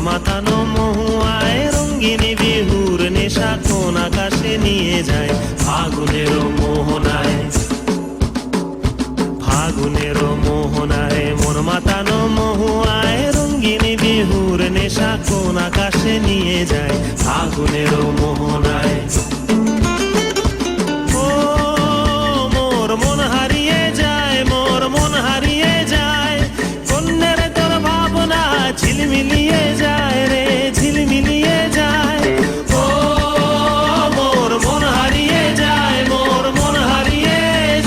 মাতানো মহুয়ায় রঙ্গিনী বিহুর নেশা কোন আকাশে নিয়ে যায় ফাগুনের মোহনায়। ফাগুনের মোহনায় মন মাতানো মহুয়ায় রঙ্গিনী বিহুর নেশা কোন আকাশে নিয়ে যায় ফাগুনের মোহনায়। ও মোর মন হারিয়ে যায়, মোর মন হারিয়ে যায়, কন্যের তোর ভাবনা ঝিলমিলিয়ে যায় রে, ঝিলমিলিয়ে যায়। ও মোর মন হারিয়ে যায়, মোর মন হারিয়ে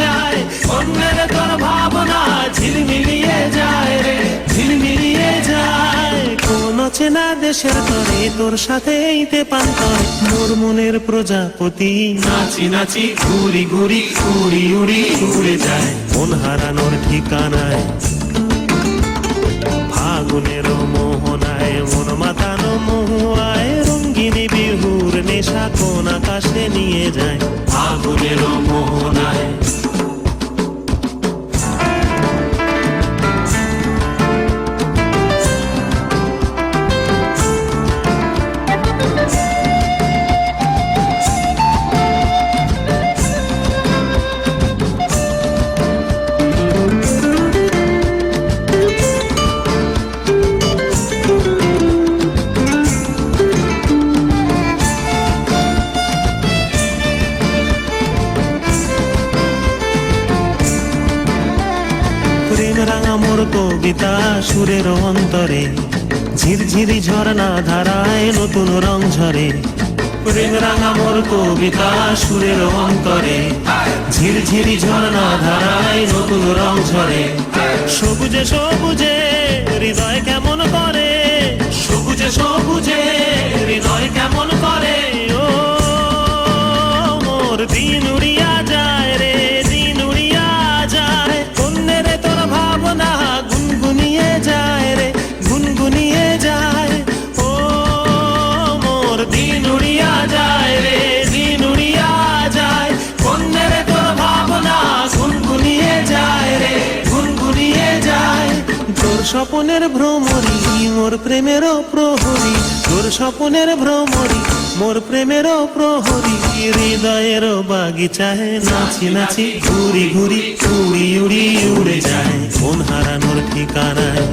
যায়, কন্যের তোর ভাবনা ঝিলমিলিয়ে যায় রে, ঝিলমিলিয়ে যায়। কোন চেনা দেশের তরে তোর সাথে এইতে পান্তরে মোর মনের প্রজাপতি নাচি নাচি ঘুরি ঘুরি উড়ি উড়ি উড়ে যায় মন হারানোর ঠিকানায়। ফাগুনের মোহনায় মন মাতানো মহুয়ায় রঙ্গিনী বিহুর নেশা কোন আকাশে নিয়ে যায় ফাগুনের মোহনায়। প্রেম রাঙা মোর কবিতা সুরের অন্তরে ঝিরঝিরি ঝর্ণা ধারায় নতুন রং ঝরে। প্রেম রাঙা মোর কবিতা সুরের অন্তরে ঝিরঝিরি ঝর্ণা ধারায় নতুন রং ঝরে। সবুজে সবুজে হৃদয় কেমন করে, সবুজে সবুজে হৃদয় কেমন করে। ও মোর দিন উড়িয়া যায় রে, দিন উড়িয়া যায়, কন্যের তোর ভাবনা গুনগুনিয়ে যায় রে, গুনগুনিয়ে যায়। ও মোর দিন উড়িয়া যায় রে, দিন উড়িয়া যায়, কন্যের তোর ভাবনা গুনগুনিয়ে যায় রে, গুনগুনিয়ে যায়। তোর স্বপনের ভ্রমরি মোর প্রেমেরও প্রহরী, তোর স্বপনের ভ্রমরি মোর প্রেমেরও প্রহরী। হৃদয়ের বাগিচায় নাচি নাচি ঘুরি ঘুরি উড়ি উড়ি উড়ে যায় মন হারানোর ঠিকানায়।